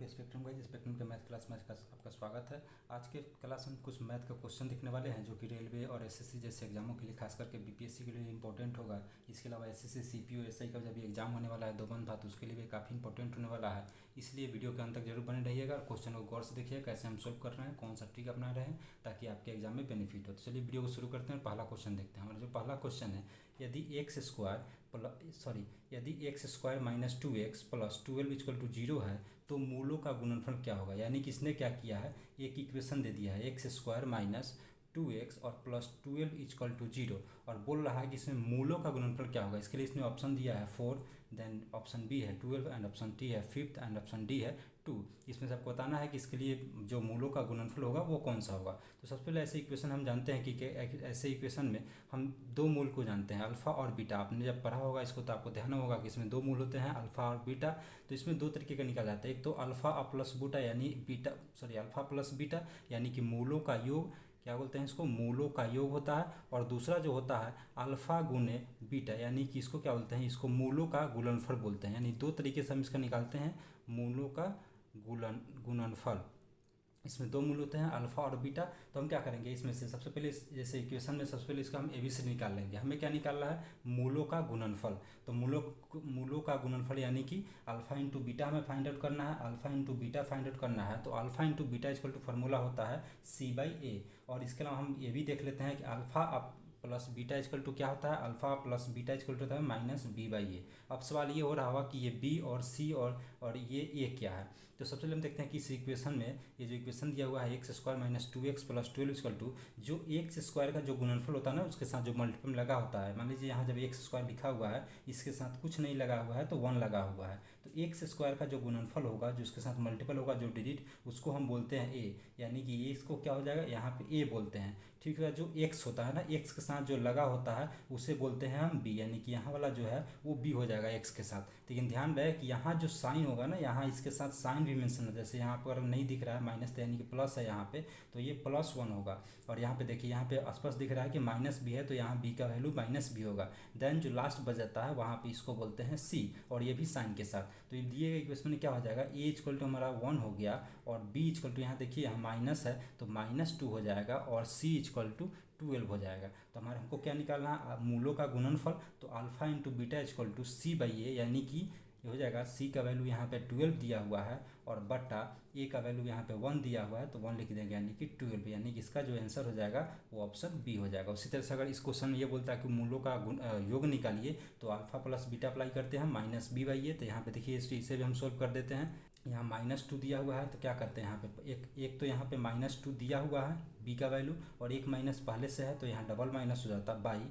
के स्पेक्ट्रम के math class में आपका स्वागत है। आज के क्लास में कुछ मैथ का क्वेश्चन दिखने वाले हैं जो कि रेलवे और एसएससी जैसे एग्जामों के लिए खास करके बीपीएससी के लिए इंपॉर्टेंट होगा। इसके अलावा एसएससी सीपीओ एसआई का जब एग्जाम होने वाला है 2 बंद था तो उसके लिए भी काफ़ी इंपॉर्टेंट होने वाला है। इसलिए वीडियो के अंत तक जरूर बने रहिएगा और क्वेश्चन को गौर से देखिए कैसे हम सोल्व कर रहे हैं, कौन सा ट्रिक अपना रहे हैं ताकि आपके एग्जाम में बेनिफिट हो। तो चलिए वीडियो को शुरू करते हैं और पहला क्वेश्चन देखते हैं। हमारा जो पहला क्वेश्चन है, यदि x square minus 2x plus 12 equal to 0 है तो मूलों का गुणनफल क्या होगा। यानी कि इसने क्या किया है, एक इक्वेशन दे दिया है एक्स स्क्वायर माइनस 2x और प्लस 12 इक्वल टू 0 और बोल रहा है कि इसमें मूलों का गुणनफल क्या होगा। इसके लिए इसने ऑप्शन दिया है 4, देन ऑप्शन बी है 12 एंड ऑप्शन टी है 5 एंड ऑप्शन डी है 2। इसमें से आपको बताना है कि इसके लिए जो मूलों का गुणनफल होगा वो कौन सा होगा। तो सबसे पहले ऐसे इक्वेशन हम जानते हैं कि ऐसे इक्वेशन में हम दो मूल को जानते हैं, अल्फा और बीटा। आपने जब पढ़ा होगा इसको तो आपको ध्यान होगा कि इसमें दो मूल होते हैं, अल्फा और बीटा। तो इसमें दो तरीके का निकाला जाता है, एक तो अल्फा प्लस बीटा यानी अल्फा प्लस बीटा यानी कि मूलों का योग, क्या बोलते हैं इसको, मूलों का योग होता है। और दूसरा जो होता है अल्फा गुने बीटा यानी कि इसको क्या बोलते हैं, इसको मूलों का गुणनफल बोलते हैं। यानी दो तरीके से हम इसका निकालते हैं मूलों का गुणनफल। इसमें दो मूल होते हैं अल्फा और बीटा। तो हम क्या करेंगे, इसमें से सबसे पहले जैसे इक्वेशन में सबसे पहले इसका हम एबीसी निकाल लेंगे। हमें क्या निकालना है, मूलों का गुणनफल। तो मूलों का गुणनफल यानी कि अल्फा इंटू बीटा हमें फाइंड आउट करना है, alpha into beta find out करना है। तो alpha into beta equal to formula होता है C/A। और इसके अलावा हम ये भी देख लेते हैं कि alpha plus beta equal to क्या होता है, alpha plus beta equal to होता है माइनस B/A। अब सवाल ये हो रहा होगा कि ये B और C और ये A क्या है। तो सबसे पहले हम देखते हैं कि इस इक्वेशन में ये जो इक्वेशन दिया हुआ है x square minus 2x plus 12 equal to, जो एक्स स्क्वायर का जो गुणनफल होता है ना उसके साथ जो मल्टीपल लगा होता है। मान लीजिए यहाँ जब एक्स स्क्वायर लिखा हुआ है इसके साथ कुछ नहीं लगा हुआ है तो 1 लगा हुआ है, तो एक्स स्क्वायर का जो गुणनफल होगा जो उसके साथ मल्टीपल होगा जो डिजिट, उसको हम बोलते हैं A। यानी कि ये इसको क्या हो जाएगा, यहाँ पे A बोलते हैं, ठीक है। जो x होता है ना, x के साथ जो लगा होता है उसे बोलते हैं हम b। यानी कि यहाँ वाला जो है वो b हो जाएगा x के साथ। लेकिन ध्यान रहे कि यहाँ जो साइन होगा ना, यहाँ इसके साथ साइन भी मेंशन है। जैसे यहाँ पर नहीं दिख रहा है माइनस यानी कि प्लस है यहाँ पे, तो ये +1 होगा। और यहाँ पे देखिए यहाँ पे स्पष्ट दिख रहा है कि माइनस भी है तो यहाँ b का वैल्यू माइनस भी होगा। देन जो लास्ट बचता है वहाँ पे इसको बोलते हैं c और ये भी साइन के साथ। तो ये दिए गए इक्वेशन में क्या हो जाएगा, a इक्वल टू हमारा 1 हो गया और b इक्वल टू यहाँ देखिए यहाँ माइनस है तो -2 हो जाएगा और c इक्वल टू 12 हो जाएगा। तो हमारे हमको क्या निकालना है, मूलों का गुणनफल। तो alpha into beta equal to C/A यानी कि ये हो जाएगा C का वैल्यू यहाँ पे 12 दिया हुआ है और बट्टा A का वैल्यू यहाँ पे 1 दिया हुआ है तो 1 लिख देंगे यानी कि 12, यानी कि इसका जो आंसर हो जाएगा वो ऑप्शन बी हो जाएगा। उसी तरह से अगर इस क्वेश्चन में ये बोलता है कि मूलों का योग निकालिए तो अल्फा प्लस बीटा अप्लाई करते हैं -B/A। तो यहाँ पे देखिए इसे भी हम सोल्व कर देते हैं। यहाँ -2 दिया हुआ है तो क्या करते हैं, यहाँ पे एक तो यहाँ पे -2 दिया हुआ है b का वैल्यू और एक माइनस पहले से है तो यहाँ डबल माइनस हो जाता है बाई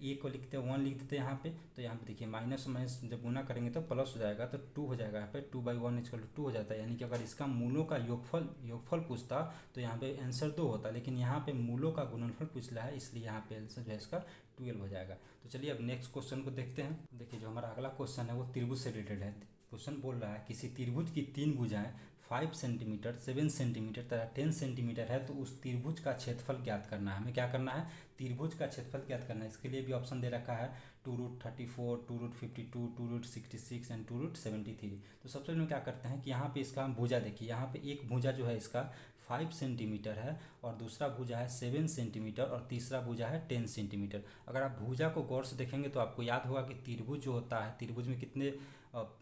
ए को लिखते हैं 1 लिख देते हैं यहाँ पे। तो यहाँ पे देखिए माइनस माइनस जब गुना करेंगे तो प्लस हो जाएगा तो 2 हो जाएगा, यहाँ पे 2/1 इक्वल टू 2 हो जाता है। यानी कि अगर इसका मूलों का योगफल पूछता तो यहाँ पे आंसर 2 होता, लेकिन यहाँ पे मूलों का गुणनफल पूछ रहा है इसलिए यहाँ पे आंसर जो है इसका 12 हो जाएगा। तो चलिए अब नेक्स्ट क्वेश्चन को देखते हैं। देखिए जो हमारा अगला क्वेश्चन है वो त्रिभुज से रिलेटेड है। क्वेश्चन बोल रहा है किसी त्रिभुज की 3 भुजाएं 5 सेंटीमीटर 7 सेंटीमीटर तथा 10 सेंटीमीटर है तो उस त्रिभुज का क्षेत्रफल ज्ञात करना है। हमें क्या करना है, त्रिभुज का क्षेत्रफल ज्ञात करना है। इसके लिए भी ऑप्शन दे रखा है 2√34, 2√52, 2√66 एंड 2√73। तो सबसे पहले क्या करते हैं कि यहाँ पे इसका हम भुजा देखिए, यहाँ पे एक भुजा जो है इसका 5 सेंटीमीटर है और दूसरा भुजा है 7 सेंटीमीटर और तीसरा भुजा है 10 सेंटीमीटर। अगर आप भुजा को गौर से देखेंगे तो आपको याद होगा कि त्रिभुज जो होता है, त्रिभुज में कितने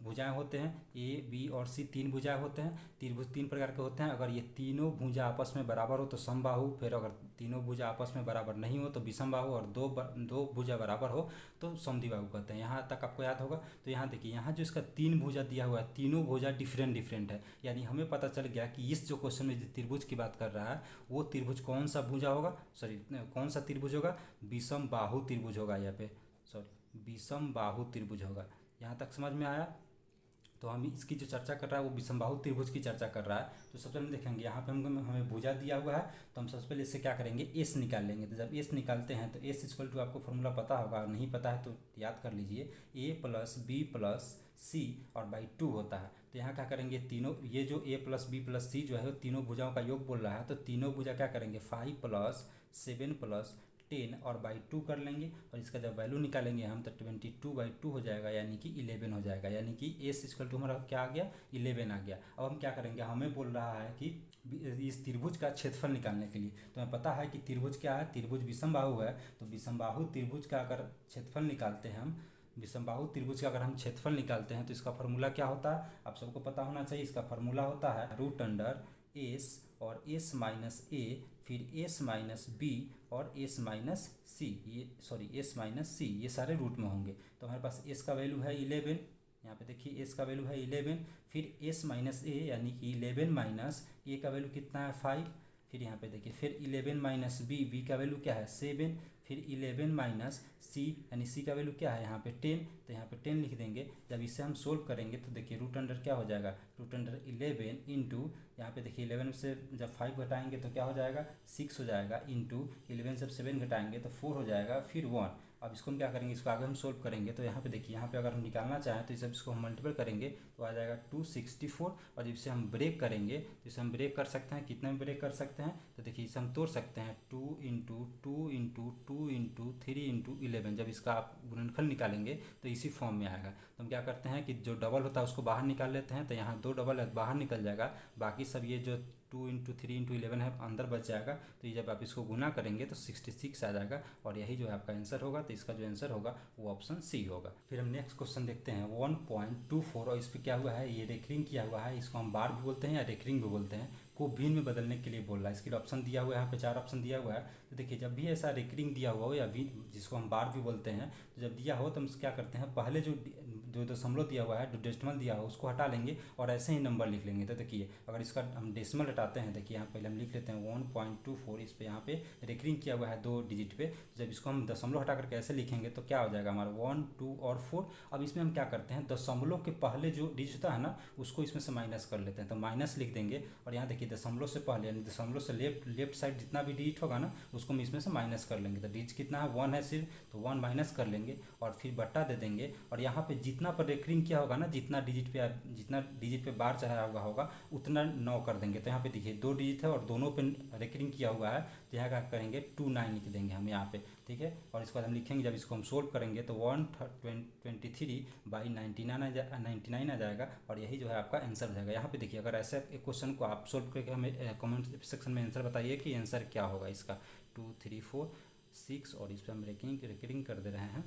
भुजाएं होते हैं, A, B और C 3 भुजाएं होते हैं। त्रिभुज 3 प्रकार के होते हैं। अगर ये तीनों भुजा आपस में बराबर हो तो समबाहु, फिर अगर तीनों भुजा आपस में बराबर नहीं हो तो विषमबाहु और दो भुजा बराबर हो तो समद्विबाहु कहते हैं। यहाँ तक आपको याद होगा। तो यहाँ देखिए यहाँ जो इसका 3 भुजा दिया हुआ है, तीनों भुजा डिफरेंट है। यानी हमें पता चल गया कि इस जो क्वेश्चन में त्रिभुज की बात कर रहा है वो त्रिभुज कौन सा भुजा होगा, कौन सा त्रिभुज होगा, विषमबाहु त्रिभुज होगा। यहाँ पे विषमबाहु त्रिभुज होगा। यहाँ तक समझ में आया। तो हम इसकी जो चर्चा कर रहा है वो विषमबाहु त्रिभुज की चर्चा कर रहा है। तो सबसे पहले देखेंगे यहाँ पे हमें भुजा दिया हुआ है तो हम सबसे पहले इससे क्या करेंगे, एस निकाल लेंगे। तो जब एस निकालते हैं तो एस इक्वल टू आपको फॉर्मूला पता होगा, और नहीं पता है तो याद कर लीजिए, A plus B plus C और बाई 2 होता है। तो यहाँ क्या करेंगे, तीनों ये जो A plus B plus C जो है तीनों भुजाओं का योग बोल रहा है तो तीनों भुजा क्या करेंगे 5 प्लस 7 प्लस 10 और बाई 2 कर लेंगे और इसका जब वैल्यू निकालेंगे हम तो 22/2 हो जाएगा, यानी कि 11 हो जाएगा, यानी कि एस इक्वल टू हमारा क्या आ गया, 11 आ गया। अब हम क्या करेंगे, हमें बोल रहा है कि इस त्रिभुज का क्षेत्रफल निकालने के लिए, तो हमें पता है कि त्रिभुज क्या है, त्रिभुज विषमबाहु है। तो विषमबाहु त्रिभुज का अगर क्षेत्रफल निकालते हैं हम, विषमबाहु त्रिभुज का अगर हम क्षेत्रफल निकालते हैं तो इसका फार्मूला क्या होता है, आप सबको पता होना चाहिए। इसका फार्मूला होता है रूट अंडर एस और एस माइनस ए, फिर एस माइनस बी और एस माइनस सी, ये सॉरी एस माइनस सी, ये सारे रूट में होंगे। तो हमारे पास एस का वैल्यू है 11, यहाँ पे देखिए एस का वैल्यू है 11, फिर एस माइनस ए यानी कि 11 माइनस ए का वैल्यू कितना है 5, फिर यहाँ पे देखिए फिर 11 माइनस बी, बी का वैल्यू क्या है 7, फिर 11 माइनस सी यानी सी का वैल्यू क्या है यहाँ पे 10, तो यहाँ पे 10 लिख देंगे। जब इसे हम सोल्व करेंगे तो देखिए रूट अंडर क्या हो जाएगा, रूट अंडर 11 इंटू, यहाँ पे देखिए 11 से जब 5 घटाएंगे तो क्या हो जाएगा 6 हो जाएगा, इंटू 11 से 7 घटाएंगे तो 4 हो जाएगा, फिर 1। अब इसको हम क्या करेंगे, इसको आगे हम सोल्व करेंगे तो यहाँ पे देखिए, यहाँ पे अगर हम निकालना चाहें तो इसे इसको हम मल्टीपल करेंगे तो आ जाएगा 264, और जब इसे हम ब्रेक करेंगे तो इसे हम ब्रेक कर सकते हैं, कितने में ब्रेक कर सकते हैं, तो देखिए इसे हम तोड़ सकते हैं 2 इंटू 2 इंटू 2 इंटू 3 इंटू 11। जब इसका आप गुणनफल निकालेंगे तो इसी फॉर्म में आएगा। तो हम क्या करते हैं कि जो डबल होता है उसको बाहर निकाल लेते हैं, तो यहाँ 2 डबल बाहर निकल जाएगा, बाकी सब ये जो 2 इंटू 3 इंटू 11 है अंदर बच जाएगा। तो ये जब आप इसको गुना करेंगे तो 66 आ जाएगा, और यही जो है आपका आंसर होगा। तो इसका जो आंसर होगा वो ऑप्शन सी होगा। फिर हम नेक्स्ट क्वेश्चन देखते हैं 1.24, और इस पर क्या हुआ है, ये रेकरिंग किया हुआ है, इसको हम बार भी बोलते हैं या रेकरिंग भी बोलते हैं, को भिन्न में बदलने के लिए बोल रहा है। इसके लिए ऑप्शन दिया हुआ है, यहाँ पे 4 ऑप्शन दिया हुआ है। तो देखिए जब भी ऐसा रेकरिंग दिया हुआ हो या भी जिसको हम बार भी बोलते हैं, तो जब दिया हो तो हम क्या करते हैं, पहले जो दशमलव दिया हुआ है, जो डेसिमल दिया हो उसको हटा लेंगे और ऐसे ही नंबर लिख लेंगे। तो देखिए अगर इसका हम डेसिमल हटाते हैं, देखिए यहाँ पहले हम लिख लेते हैं 1.24, इस पे यहाँ पे रेकरिंग किया हुआ है 2 डिजिट पे। जब इसको हम दशमलव हटा करके ऐसे लिखेंगे तो क्या हो जाएगा हमारा 1, 2 और 4। अब इसमें हम क्या करते हैं, दशमलव के पहले जो डिजिट होता है ना उसको इसमें से माइनस कर लेते हैं, तो माइनस लिख देंगे। और यहाँ देखिए दशमलव से पहले यानी दशमलव से लेफ्ट साइड जितना भी डिजिट होगा ना उसको हम इसमें से माइनस कर लेंगे। तो डिजिट कितना है 1 है सिर्फ, तो 1 माइनस कर लेंगे और फिर बट्टा दे देंगे। और यहाँ पे जितना पर रेकरिंग किया होगा ना, जितना डिजिट पे बार चढ़ाया हुआ होगा उतना 9 कर देंगे। तो यहाँ पे देखिए 2 डिजिट है और दोनों पे रेकरिंग किया हुआ है, तो यहाँ क्या करेंगे 29 लिख देंगे हम यहाँ पे, ठीक है। और इसके बाद हम लिखेंगे, जब इसको हम सोल्व करेंगे तो 123/99 आ जाएगा, और यही जो है आपका आंसर हो जाएगा। यहाँ पे देखिए अगर ऐसे क्वेश्चन को आप सोल्व करके हमें कमेंट सेक्शन में आंसर बताइए कि आंसर क्या होगा इसका, 2, 3, 4, 6, और इस पर हम रेकरिंग कर दे रहे हैं।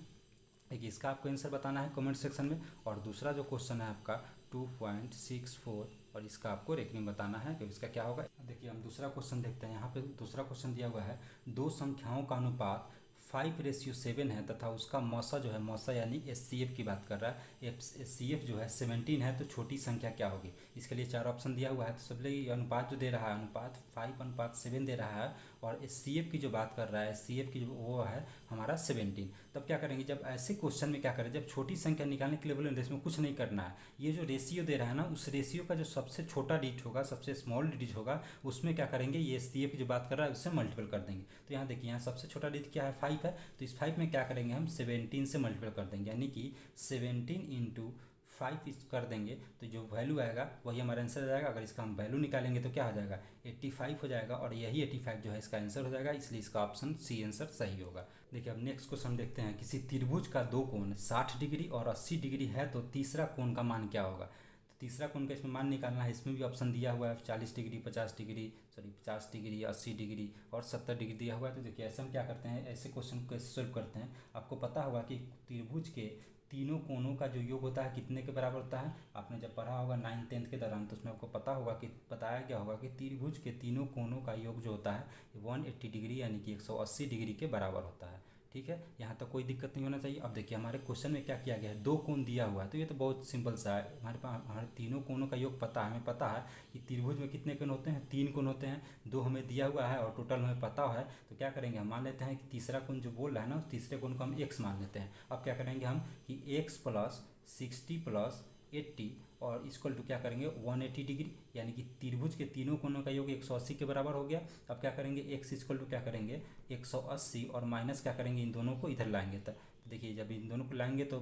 देखिए इसका आपको आंसर बताना है कमेंट सेक्शन में। और दूसरा जो क्वेश्चन है आपका 2.64, और इसका आपको रेकरिंग बताना है कि इसका क्या होगा। देखिए हम दूसरा क्वेश्चन देखते हैं। यहाँ पे दूसरा क्वेश्चन दिया हुआ है, दो संख्याओं का अनुपात 5:7 है तथा उसका मौसा जो है, मौसा यानी HCF की बात कर रहा है, HCF जो है 17 है, तो छोटी संख्या क्या होगी। इसके लिए 4 ऑप्शन दिया हुआ है। तो सबसे अनुपात जो दे रहा है, अनुपात 5:7 दे रहा है, और HCF की जो बात कर रहा है, HCF की जो वो है हमारा 17। तब क्या करेंगे, जब ऐसे क्वेश्चन में क्या करें, जब छोटी संख्या निकालने के लिए बोले इसमें कुछ नहीं करना है, ये जो रेशियो दे रहा है ना उस रेशियो का जो सबसे छोटा डिजिट होगा, सबसे स्मॉल डिजिट होगा, उसमें क्या करेंगे, ये HCF की जो बात कर रहा है उससे मल्टीपल कर देंगे। तो यहाँ देखिए यहाँ सबसे छोटा डिजिट क्या है 5 है, तो इस 5 में क्या करेंगे हम 17 से मल्टीपल कर देंगे, यानी कि 17 इंटू 5 कर देंगे, तो जो वैल्यू आएगा वही हमारा आंसर आ जाएगा। अगर इसका हम वैल्यू निकालेंगे तो क्या हो जाएगा 85 हो जाएगा, और यही 85 जो है इसका आंसर हो जाएगा, इसलिए इसका ऑप्शन सी आंसर सही होगा। देखिए अब नेक्स्ट क्वेश्चन देखते हैं, किसी त्रिभुज का दो कोण 60 डिग्री और 80 डिग्री है तो तीसरा कोण का मान क्या होगा। तो तीसरा कोण का इसमें मान निकालना है। इसमें भी ऑप्शन दिया हुआ है 40 डिग्री, 50 डिग्री, 80 डिग्री और 70 डिग्री दिया हुआ है। तो देखिए ऐसे हम क्या करते हैं, ऐसे क्वेश्चन को सोल्व करते हैं। आपको पता होगा कि त्रिभुज के तीनों कोणों का जो योग होता है कितने के बराबर होता है। आपने जब पढ़ा होगा 9th 10th के दौरान, तो उसमें आपको पता होगा कि बताया गया होगा कि त्रिभुज के तीनों कोणों का योग जो होता है 180 डिग्री यानी कि 180 डिग्री के बराबर होता है, ठीक है। यहाँ तक कोई दिक्कत नहीं होना चाहिए। अब देखिए हमारे क्वेश्चन में क्या किया गया है, दो कोण दिया हुआ है, तो ये तो बहुत सिंपल सा है। हमारे पास हमारे तीनों कोणों का योग पता है, हमें पता है कि त्रिभुज में कितने कोण होते हैं, 3 कोण होते हैं, 2 हमें दिया हुआ है और टोटल हमें पता है। तो क्या करेंगे, हम मान लेते हैं कि तीसरा कोण जो बोल रहा है ना, उस तीसरे कोण को हम x मान लेते हैं। अब क्या करेंगे हम कि x प्लस 60 प्लस 80 और इक्वल टू क्या करेंगे 180 डिग्री, यानी कि त्रिभुज के तीनों कोणों का योग 180 के बराबर हो गया। अब क्या करेंगे x इक्वल टू क्या करेंगे 180 और माइनस क्या करेंगे, इन दोनों को इधर लाएंगे। तो देखिए जब इन दोनों को लाएंगे तो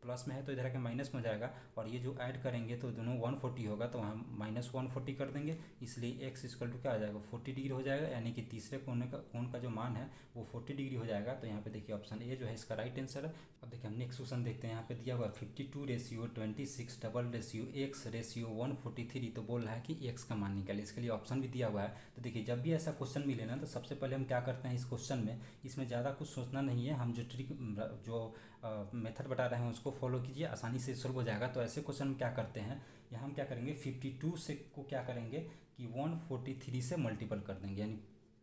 प्लस में है तो इधर आके माइनस में हो जाएगा, और ये जो ऐड करेंगे तो दोनों 140 होगा, तो हम -140 कर देंगे, इसलिए एक्स इक्वल टू क्या आ जाएगा 40 डिग्री हो जाएगा, यानी कि तीसरे कोण का जो मान है वो 40 डिग्री हो जाएगा। तो यहाँ पे देखिए ऑप्शन ए जो है इसका राइट आंसर है। अब देखिए हम नेक्स्ट क्वेश्चन देखते हैं। यहाँ पे दिया हुआ 52:26 $143 तो बोल रहा है कि एक्स का मान निकाले, इसके लिए ऑप्शन भी दिया हुआ है। तो देखिए जब भी ऐसा क्वेश्चन मिले ना, तो सबसे पहले हम क्या करते हैं इस क्वेश्चन में, इसमें ज़्यादा कुछ सोचना नहीं है, हम जो ट्रिक जो मेथड बता रहे हैं उसको फॉलो कीजिए, आसानी से सॉल्व हो जाएगा। तो ऐसे क्वेश्चन में क्या करते हैं, यहाँ हम क्या करेंगे 52 से को क्या करेंगे कि 143 से मल्टीपल कर देंगे, यानी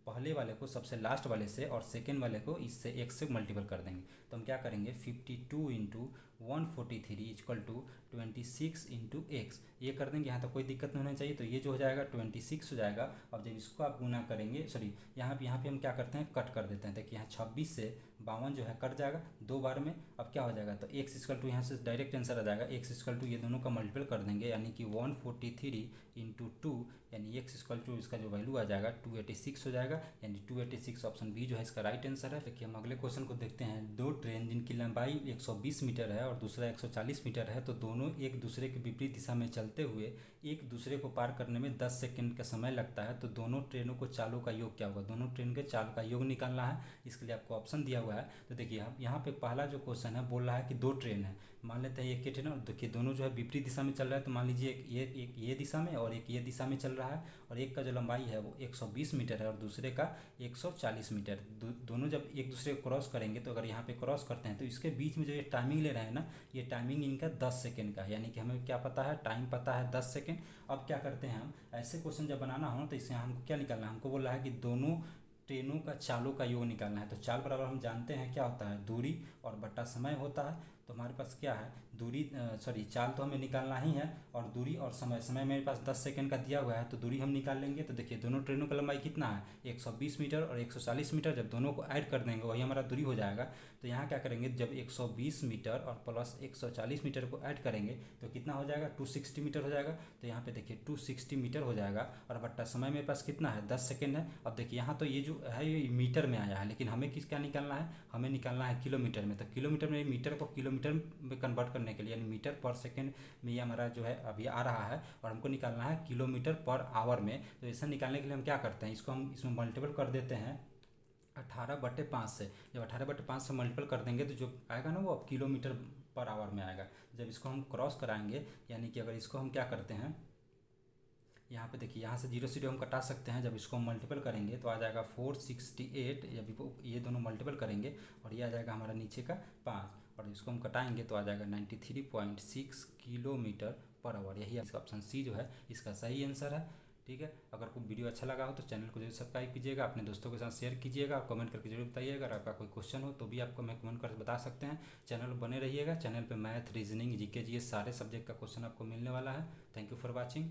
पहले वाले को सबसे लास्ट वाले से और सेकेंड वाले को इससे x से मल्टीपल कर देंगे। तो हम क्या करेंगे 52 into 143 equal to 26 into x, ये कर देंगे। यहाँ तक कोई दिक्कत नहीं होनी चाहिए। तो ये जो हो जाएगा 26 हो जाएगा। अब जब इसको आप गुना करेंगे, सॉरी यहाँ पे हम क्या करते हैं कट कर देते हैं, देखिए यहाँ 26 से 52 जो है कट जाएगा 2 बार में। अब क्या हो जाएगा, तो एक्स इक्वल टू यहाँ से डायरेक्ट आंसर आ जाएगा, एक्स इक्वल टू ये दोनों का मल्टीपल कर देंगे, यानी कि 143 इंटू 2, यानी एक्स इक्वल टू इसका जो वैल्यू आ जाएगा 286 हो जाएगा, यानी 286 ऑप्शन बी जो है इसका राइट आंसर है। देखिए हम अगले क्वेश्चन को देखते हैं। दो ट्रेन जिनकी लंबाई 120 मीटर है और दूसरा 140 मीटर है, तो दोनों एक दूसरे के विपरीत दिशा में चलते हुए एक दूसरे को पार करने में 10 सेकंड का समय लगता है, तो दोनों ट्रेनों को चालों का योग क्या होगा, दोनों ट्रेन के चालों का योग निकालना है। इसके लिए आपको ऑप्शन दिया हुआ है। तो देखिए यहाँ पे पहला जो क्वेश्चन है बोल रहा है कि दो ट्रेन है, मान लेते हैं एक ट्रेन, और देखिए दोनों जो है विपरीत दिशा में चल रहा है। तो मान लीजिए एक ये दिशा में और एक ये दिशा में चल रहा है, और एक का जो लंबाई है वो 120 मीटर है और दूसरे का 140 मीटर। दोनों जब एक दूसरे को क्रॉस करेंगे, तो अगर यहाँ पे क्रॉस करते हैं तो इसके बीच में जो ये टाइमिंग ले रहे हैं ना, ये टाइमिंग इनका 10 सेकेंड का है, यानी कि हमें क्या पता है, टाइम पता है 10 सेकेंड। अब क्या करते हैं हम, ऐसे क्वेश्चन जब बनाना हो तो इससे हमको क्या निकालना है, हमको बोल रहा है कि दोनों ट्रेनों का चालों का योग निकालना है। तो चाल बराबर हम जानते हैं क्या होता है, दूरी और बटा समय होता है। तो हमारे पास क्या है, दूरी चाल तो हमें निकालना ही है, और दूरी और समय मेरे पास 10 सेकंड का दिया हुआ है, तो दूरी हम निकाल लेंगे। तो देखिए दोनों ट्रेनों का लंबाई कितना है, 120 मीटर और 140 मीटर, जब दोनों को ऐड कर देंगे वही हमारा दूरी हो जाएगा। तो यहाँ क्या करेंगे, जब 120 मीटर और प्लस 140 मीटर को ऐड करेंगे तो कितना हो जाएगा, 260 मीटर हो जाएगा। तो यहाँ पे देखिए 260 मीटर हो जाएगा, और बट्टा समय मेरे पास कितना है, 10 सेकेंड है। अब देखिए यहाँ तो ये जो है ये मीटर में आया है, लेकिन हमें क्या निकालना है, हमें निकालना है किलोमीटर में। तो किलोमीटर में मीटर को किलोमीटर में कन्वर्ट करने के लिए, यानी मीटर पर सेकेंड में ये हमारा जो है अभी आ रहा है, और हमको निकालना है किलोमीटर पर आवर में। तो ऐसा निकालने के लिए हम क्या करते हैं, इसको हम इसमें मल्टीपल कर देते हैं 18/5 से। जब 18/5 से मल्टीपल कर देंगे तो जो आएगा ना वो अब किलोमीटर पर आवर में आएगा। जब इसको हम क्रॉस कराएंगे, यानी कि अगर इसको हम क्या करते हैं, यहाँ पे देखिए यहाँ से 0 से 0 हम कटा सकते हैं। जब इसको हम मल्टीपल करेंगे तो आ जाएगा 468, जब ये दोनों मल्टीपल करेंगे और ये आ जाएगा हमारा नीचे का 5, और इसको हम कटाएंगे तो आ जाएगा 93.6 किलोमीटर पर आवर। यही इसका ऑप्शन सी जो है इसका सही आंसर है। ठीक है, अगर कोई वीडियो अच्छा लगा हो तो चैनल को जरूर सब्सक्राइब कीजिएगा, अपने दोस्तों के साथ शेयर कीजिएगा, कमेंट करके जरूर बताइएगा। अगर आपका कोई क्वेश्चन हो तो भी आपको मैं कमेंट करके बता सकते हैं। चैनल बने रहिएगा, चैनल पे मैथ, रीजनिंग, जीके, जीएस सारे सब्जेक्ट का क्वेश्चन आपको मिलने वाला है। Thank you for watching.